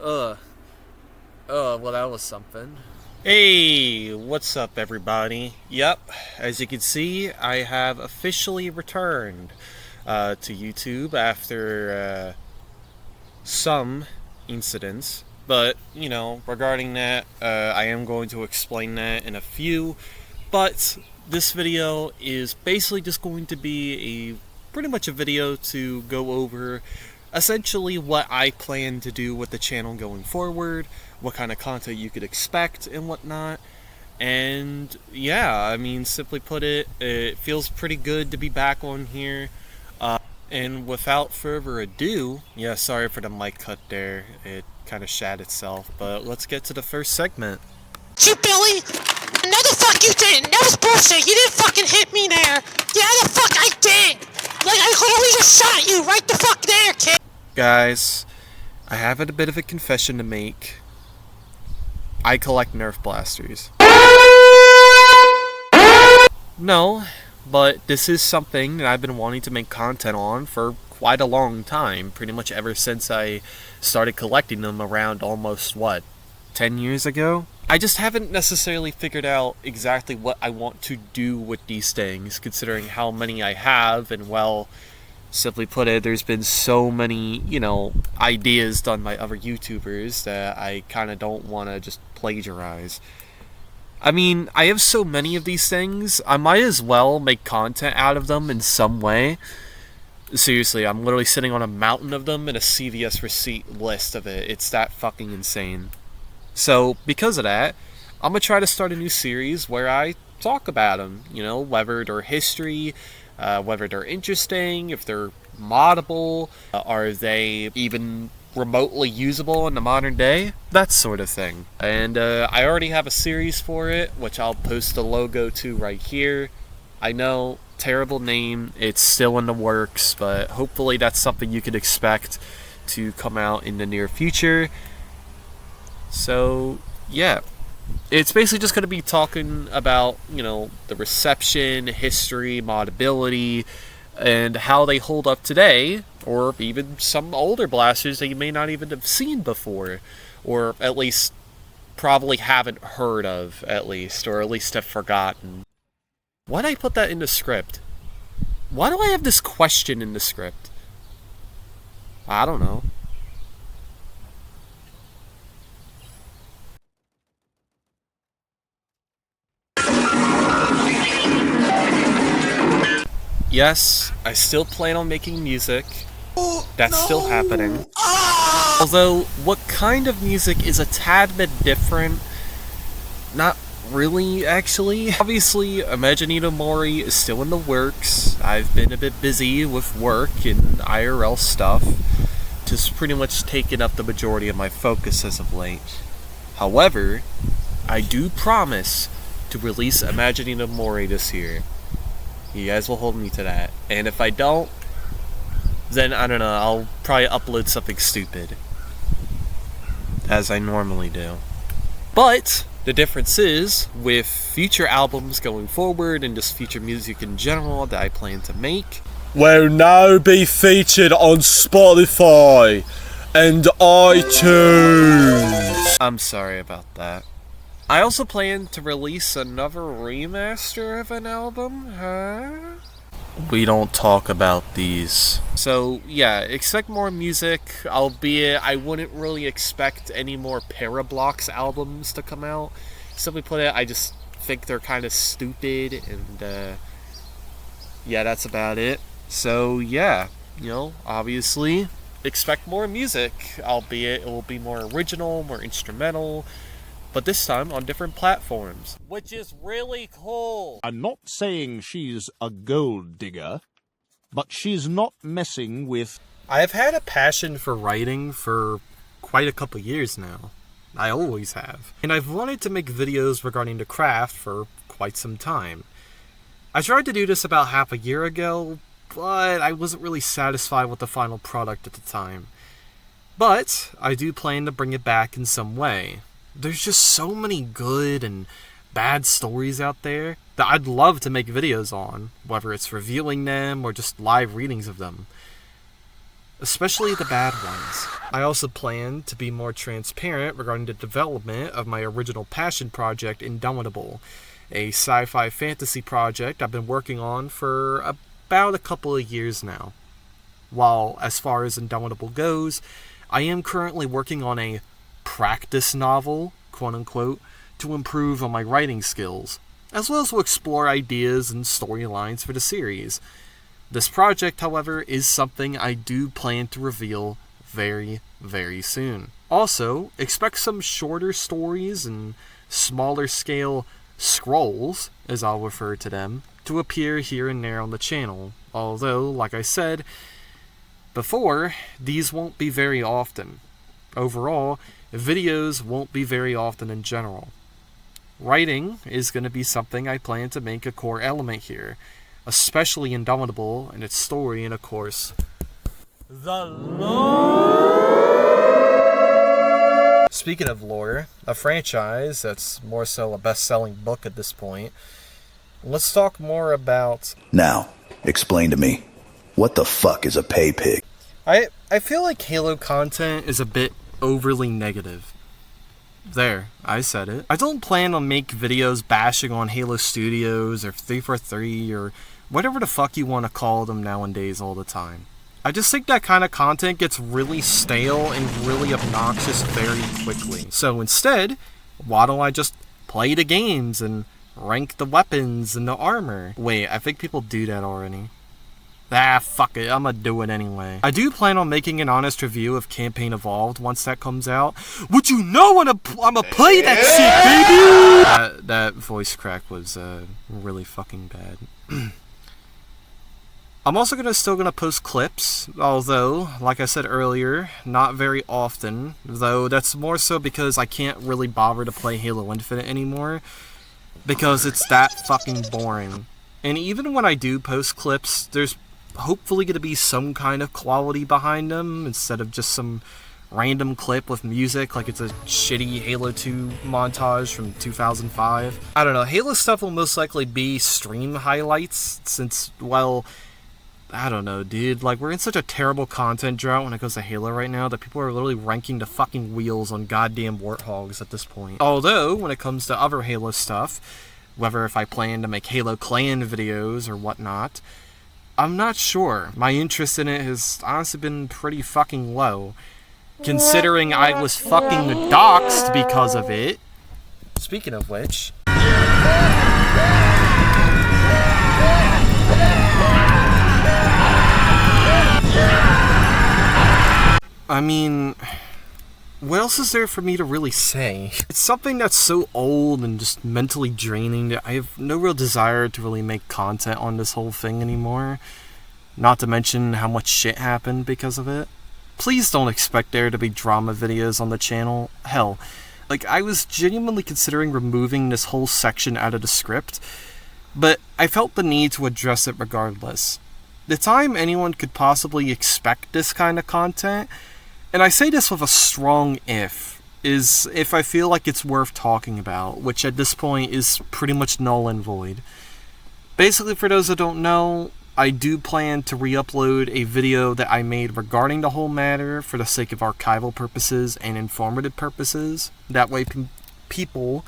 Well, that was something. Hey, what's up, everybody? Yep, as you can see, I have officially returned to YouTube after some incidents. But, regarding that, I am going to explain that in a few. But this video is basically just going to be pretty much a video to go over essentially what I plan to do with the channel going forward, what kind of content you could expect and whatnot. And yeah, I mean, simply put it feels pretty good to be back on here. And without further ado, yeah, sorry for the mic cut there. It kind of shat itself, but let's get to the first segment. You, Billy? No, the fuck you didn't. That was bullshit. You didn't fucking hit me there. Yeah, the fuck I did. Like, I literally just shot you right the fuck there, kid. Guys, I have a bit of a confession to make. I collect Nerf blasters. No, but this is something that I've been wanting to make content on for quite a long time. Pretty much ever since I started collecting them around almost, 10 years ago? I just haven't necessarily figured out exactly what I want to do with these things, considering how many I have, and well, simply put it, there's been so many, ideas done by other YouTubers that I kind of don't want to just plagiarize. I mean, I have so many of these things, I might as well make content out of them in some way. Seriously, I'm literally sitting on a mountain of them and a CVS receipt list of it. It's that fucking insane. So, because of that, I'm going to try to start a new series where I talk about them, whether they're history, whether they're interesting, if they're moddable, are they even remotely usable in the modern day, that sort of thing. And I already have a series for it, which I'll post the logo to right here. I know, terrible name, it's still in the works, but hopefully that's something you could expect to come out in the near future. So, yeah. It's basically just going to be talking about, the reception, history, modability, and how they hold up today, or even some older blasters that you may not even have seen before, or at least probably haven't heard of, or at least have forgotten. Why'd I put that in the script? Why do I have this question in the script? I don't know. Yes, I still plan on making music. That's still happening. Although, what kind of music is a tad bit different? Not really, actually. Obviously, Imaginito Mori is still in the works. I've been a bit busy with work and IRL stuff, just pretty much taking up the majority of my focus as of late. However, I do promise to release Imaginito Mori this year. You guys will hold me to that. And if I don't, then I don't know, I'll probably upload something stupid, as I normally do. But the difference is, with future albums going forward and just future music in general that I plan to make, will now be featured on Spotify and iTunes. I'm sorry about that. I also plan to release another remaster of an album, We don't talk about these. So, yeah, expect more music, albeit I wouldn't really expect any more Parablocks albums to come out. Simply put it, I just think they're kind of stupid, and, yeah, that's about it. So, yeah, obviously, expect more music, albeit it will be more original, more instrumental, but this time on different platforms, which is really cool. I'm not saying she's a gold digger, but she's not messing with... I have had a passion for writing for quite a couple years now. I always have. And I've wanted to make videos regarding the craft for quite some time. I tried to do this about half a year ago, but I wasn't really satisfied with the final product at the time. But I do plan to bring it back in some way. There's just so many good and bad stories out there that I'd love to make videos on, whether it's reviewing them or just live readings of them. especially the bad ones. I also plan to be more transparent regarding the development of my original passion project, Indomitable, a sci-fi fantasy project I've been working on for about a couple of years now. While as far as Indomitable goes, I am currently working on a practice novel, quote-unquote, to improve on my writing skills, as well as to explore ideas and storylines for the series. This project, however, is something I do plan to reveal very, very soon. Also, expect some shorter stories and smaller scale scrolls, as I'll refer to them, to appear here and there on the channel. Although, like I said before, these won't be very often. Overall, videos won't be very often in general. Writing is going to be something I plan to make a core element here, especially Indomitable and its story, and of course, the lore. Speaking of lore, a franchise that's more so a best-selling book at this point, let's talk more about... Now, explain to me, what the fuck is a pay pig? I feel like Halo content is a bit overly negative. There, I said it. I don't plan on making videos bashing on Halo Studios or 343 or whatever the fuck you want to call them nowadays all the time. I just think that kind of content gets really stale and really obnoxious very quickly. So instead, why don't I just play the games and rank the weapons and the armor? Wait, I think people do that already. Ah, fuck it, I'm gonna do it anyway. I do plan on making an honest review of Campaign Evolved once that comes out. Would you know I'm gonna play that shit, baby? That voice crack was really fucking bad. I'm also still gonna post clips, although, like I said earlier, not very often, though that's more so because I can't really bother to play Halo Infinite anymore, because it's that fucking boring. And even when I do post clips, there's hopefully going to be some kind of quality behind them instead of just some random clip with music like it's a shitty Halo 2 montage from 2005. I don't know, Halo stuff will most likely be stream highlights since, well, I don't know, dude. Like, we're in such a terrible content drought when it comes to Halo right now that people are literally ranking the fucking wheels on goddamn warthogs at this point. Although, when it comes to other Halo stuff, whether if I plan to make Halo Clan videos or whatnot, I'm not sure. My interest in it has honestly been pretty fucking low, considering I was fucking doxxed because of it. Speaking of which... I mean, what else is there for me to really say? It's something that's so old and just mentally draining that I have no real desire to really make content on this whole thing anymore. Not to mention how much shit happened because of it. Please don't expect there to be drama videos on the channel. Hell, like, I was genuinely considering removing this whole section out of the script, but I felt the need to address it regardless. The time anyone could possibly expect this kind of content, and I say this with a strong if, is if I feel like it's worth talking about, which at this point is pretty much null and void. Basically, for those that don't know, I do plan to re-upload a video that I made regarding the whole matter for the sake of archival purposes and informative purposes. That way people,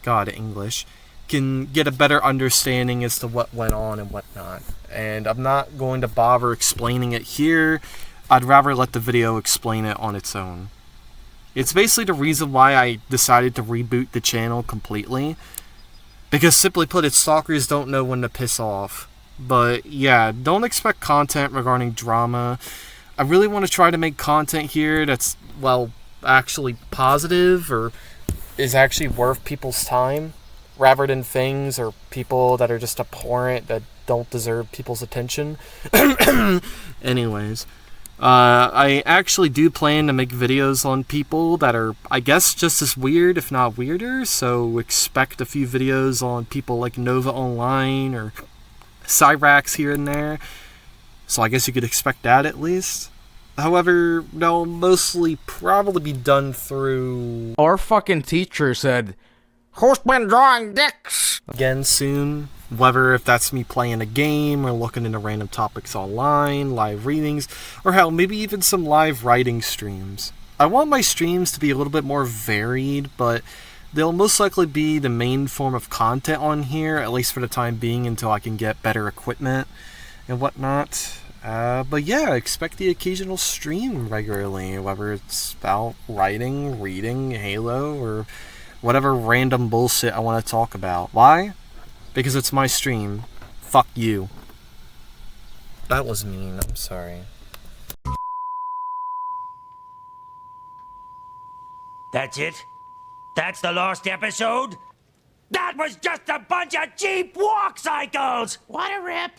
God, English, can get a better understanding as to what went on and whatnot. And I'm not going to bother explaining it here. I'd rather let the video explain it on its own. It's basically the reason why I decided to reboot the channel completely. Because simply put, its stalkers don't know when to piss off. But yeah, don't expect content regarding drama. I really want to try to make content here that's, well, actually positive or is actually worth people's time, rather than things or people that are just abhorrent that don't deserve people's attention. Anyways, I actually do plan to make videos on people that are, I guess, just as weird, if not weirder, so expect a few videos on people like Nova Online or Cyrax here and there, so I guess you could expect that at least. However, they'll mostly probably be done through... Our fucking teacher said, "Who's been drawing dicks?" again soon. Whether if that's me playing a game or looking into random topics online, live readings, or hell, maybe even some live writing streams. I want my streams to be a little bit more varied, but they'll most likely be the main form of content on here, at least for the time being, until I can get better equipment and whatnot. But yeah, expect the occasional stream regularly, whether it's about writing, reading, Halo, or whatever random bullshit I want to talk about. Why? Because it's my stream. Fuck you. That was mean, I'm sorry. That's it? That's the last episode? That was just a bunch of cheap walk cycles! What a rip.